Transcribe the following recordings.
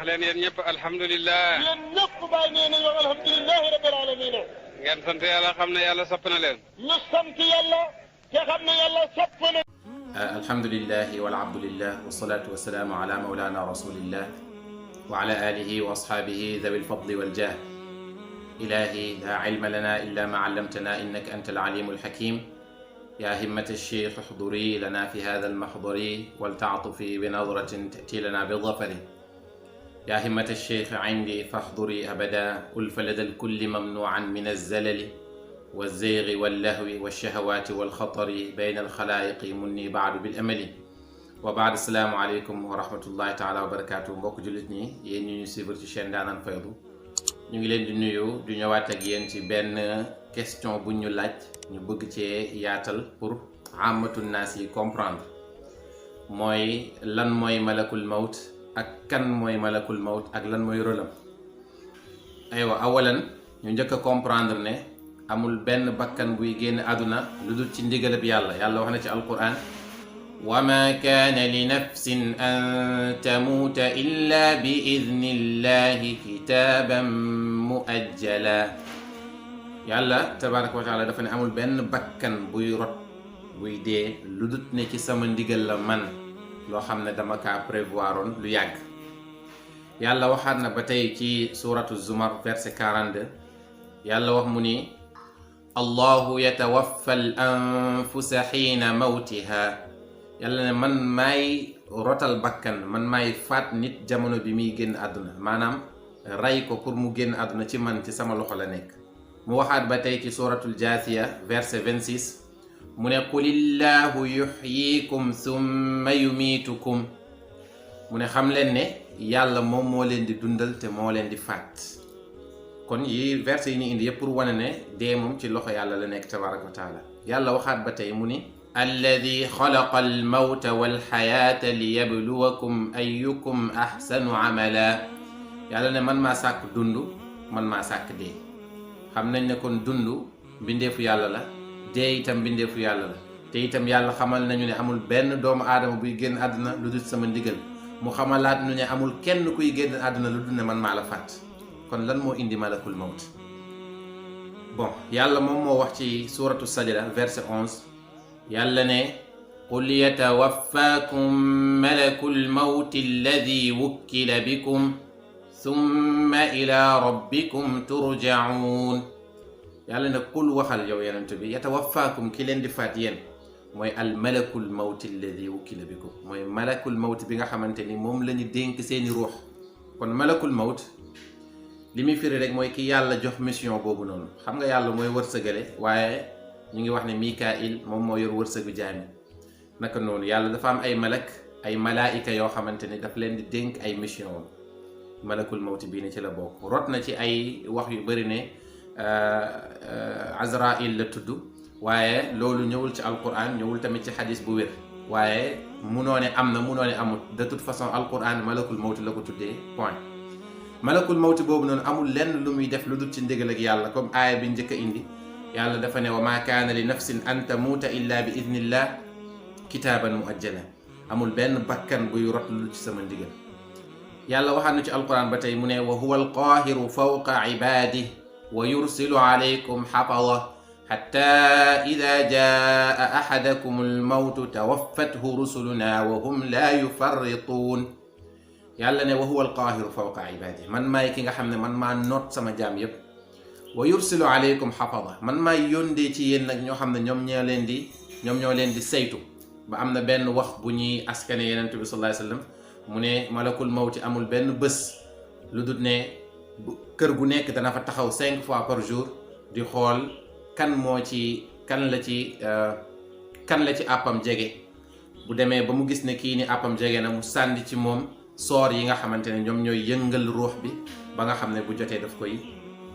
leen yéen ñëpp alhamdulilah. yéen ñëpp bàyyi nee nañu wax alhamdulilahi rabbil alamin. ngeen sant yàlla xam ne yàlla sopp na leen. ñu sant yàlla te xam ne yàlla sopp na. alhamdulilahi wal abdulillah wasalaatu wasalaamu ala mawlana rasulillah wa ala alihi wa ashaabihi dhawi lfadli waljah. ilahi la ilma lana illa ma allamtana innaka anta alalimu alhakim. ya himmat alcheikh uhduri lana fi hada almahdari waltaatufi binadratin tati lana bidafari. ya himmat alcheikh indi fahduri abada ulfa lada alkulli mamnuan min alzalali والزيغ واللهو والشهوات والخطر بين الخلائق مني بعد بالأمل وبعد السلام عليكم ورحمة الله تعالى وبركاته mbokk jullit ñi yéen ñu suivre ci chaîne Ndaanaan Faydu ñu ngi leen di nuyu du ñëwaat ak yéen ci benn question bu ñu laaj ñu bëgg cee yaatal pour amatu naas yi comprendre mooy lan mooy malakul mawt ak kan mooy malakul mawt ak lan mooy rôlam. aywa awalan ñu njëkk a comprendre ne amul benn bakkan buy génn àdduna lu dul ci ndigalab yàlla. yàlla wax na ci alquran wa ma kaana li nafsin an tamuuta illa bi idnillahi kitaaban muajjala. yàlla tabaraka wa taala dafa ne amul benn bakkan buy rot buy dee lu dul ne ci sama ndigal la man loo xam ne dama kaa prévoiroon lu yàgg. yàlla waxaat na ba tey ci suratu zumar verset 42 yàlla wax mu ni allahu yatawaffa al anfusa xiina mawtiha. yàlla ne man maay rotal bakkan man maay faat nit jamono bi muy génn àdduna maanaam rey ko pour mu génn àdduna ci man ci sama loxo la nekk. mu waxaat ba tey ci suratul jaasiya verset 26 mu ne qulillahu yuxyikum summa yumiitukum. mu ne xam leen ne yàlla moom moo leen di dundal te moo leen di faat. kon yi verset yi ñu indi yëpp pour wane ne dee moom ci loxo yàlla la nekk tabaraka wa taala. yàlla waxaat ba tey mu ni alladi xalaqa almawta walxayaata liyabluwakum ayukum axsanu amala. yàlla ne man maa sàkk dund man maa sàkk dee. xam nañ ne kon dund mbindeefu yàlla la dee itam mbindeefu yàlla la te itam yàlla xamal nañu ne amul benn doomu aadama buy génn àdduna lu dul sama ndigal. mu xamalaat nu ne amul kenn kuy génn àdduna lu dul ne man maa la faat. kon lan moo indi malakul mawt. bon yàlla moom moo wax ci suratu sajda verset 11 yàlla ne qul yatawaffakum malakul mawti alladi wukkila bikum summa ila rabbikum turjaun. yàlla ne qul waxal yow yonent bi yatawaffaakum ki leen di faat yéen mooy al malakul mawti alladi wukkila bikum mooy malakul mawti bi nga xamante ni moom la ñu dénk seeni ruux. kon malakul mawt li muy firi rek mooy ki yàlla jox mission boobu noonu. xam nga yàlla mooy wërsëgale waaye ñu ngi wax ne Mikail moom moo yor wërsëgu jaami. naka noonu yàlla dafa am ay malak ay malaayika yoo xamante ni daf leen di dénk ay mission woon. malakul mawti bii ne ci la bokk. rot na ci ay wax yu bëri ne Azrail la tudd waaye loolu ñëwul ci alquran ñëwul tamit ci xadis bu wér. waaye munoo ne am na munoo ne amut de toute façon alquran malakul mawti la ko tuddee point. malakul mawti boobu noonu amul lenn lu muy def lu dul ci ndigal ak yàlla comme aaya bi njëkk a indi yàlla dafa ne wa ma kaana li nafsin an tamuuta illa bi idnillah kitaaban muajjala. amul benn bakkan buy rot lu ci sama ndigal. yàlla waxaat na ci alquran ba tey mu ne wa huwa alqaahiru fawqa ibaadihi wa yursilu alaykum xafada xatta ida jaa axadakum almawtu tawaffathu rusuluna wa hum laa yufarrituun. yàlla ne wa huwa alqaahiru fawqa ibaadihi man maay ki nga xam ne man maa noot sama jaam yépp. wa yursilu alaykum xafada man maay yóndee ci yéen nag ñoo xam ne ñoom ñoo leen di saytu. ba am na benn wax bu ñuy askane Yonent bi sallallahu alayhi wa sallam mu ne malakul mawti amul benn bés lu dul ne kër gu nekk dana fa taxaw 5 fois par jour di xool kan la ci àppam jege. bu demee ba mu gis ne kii ni àppam jege na mu sànni ci moom soor yi nga xamante ne ñoom ñooy yëngal ruux bi ba nga xam ne bu jotee daf koy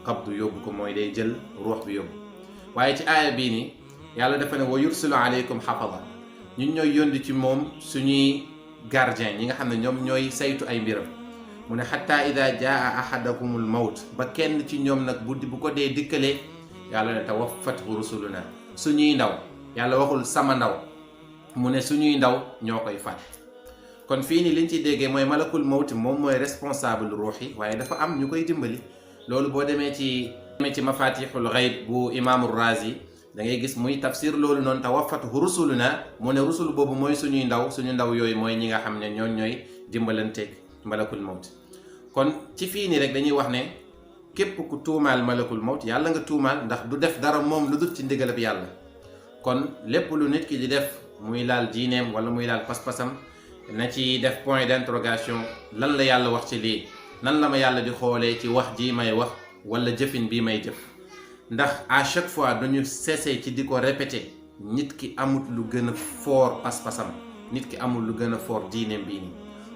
xabdu yóbbu ko mooy day jël ruux bi yóbbu. waaye ci aaya bii ni yàlla dafa ne wa yursilu alaykum xafada ñun ñooy yóndi ci moom suñuy gardien ñi nga xam ne ñoom ñooy saytu ay mbiram. mu ne xatta ida jaa ahadakumul mawt ba kenn ci ñoom nag bu ko dee dikkalee yàlla ne tawaffathu rusuluna suñuy ndaw. yàlla waxul sama ndaw mu ne suñuy ndaw ñoo koy faat. kon fii nii liñ ci déggee mooy malakul mawt moom mooy responsable ruux yi waaye dafa am ñu koy dimbali. loolu boo demee ci mafatixul xayb bu imaamu Razi da ngay gis muy tafsir loolu noonu tawaffatuhu rusuluna mu ne rusul boobu mooy suñu ndaw yooyu mooy ñi nga xam ne ñooy dimbalanteeg malakul mawt. kon ci fii nii rek dañuy wax ne képp ku tuumaal malakul mawt yàlla nga tuumaal, ndax du def dara moom lu dul ci ndigalab yàlla. kon lépp lu nit ki di def muy laal diineem wala muy laal pas-pasam na ci def point d'interrogation, lan la yàlla wax ci lii, nan la ma yàlla di xoolee ci wax ji may wax wala jëfin bii may jëf. ndax à chaque fois dañu cessé ci di ko répéter, nit ki amut lu gën a fort pas-pasam, nit ki amul lu gën a fort diineem bii nii.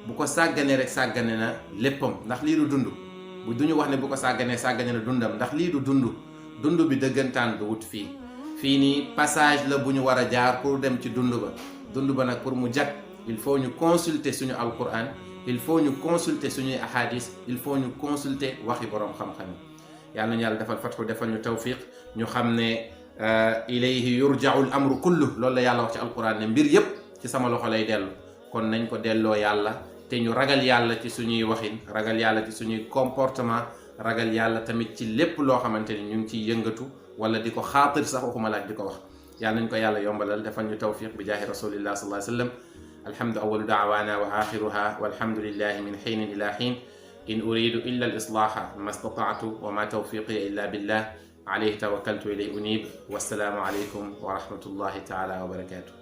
bu ko sàgganee rek sàggane na léppam, ndax lii du dund. bu duñu wax ne bu ko sàgganee sàggane na dundam, ndax lii du dund bi dëggantaan du wut fii nii passage la bu ñu war a jaar pour dem ci dund ba nag pour mu jag il faut ñu consulter suñu alquran, il faut ñu consulter suñuy ahadis, il faut ñu consulter waxi borom xam-xam yi. yàlla nañu yàlla defal fatxu, defal ñu tawfiq, ñu xam ne ilayhi yurja'u al amru kullu, loolu la yàlla wax ci alquran ne mbir yépp ci sama loxo lay dellu. kon nañ ko delloo yàlla te ñu ragal yàlla ci suñuy waxin, ragal yàlla ci suñuy comportement, ragal yàlla tamit ci lépp loo xamante ni ñu ngi ciy yëngatu wala di ko xaatir sax waxuma laaj di ko wax. yàlla nañ ko yàlla yombalal, defal ñu tawfiq bi jaahi rasulillah sallallahu alayhi wa sallam. alhamdu awwalu da'wana wa akhiruha walhamdulillahi min hiinin ila hiin. in uridu illa al islaha ma stata'tu wa ma tawfiqi illa billah alayhi tawakkaltu ilayhi unib. wassalaamu alaykum wa rahmatullahi ta'ala wa barakatuh.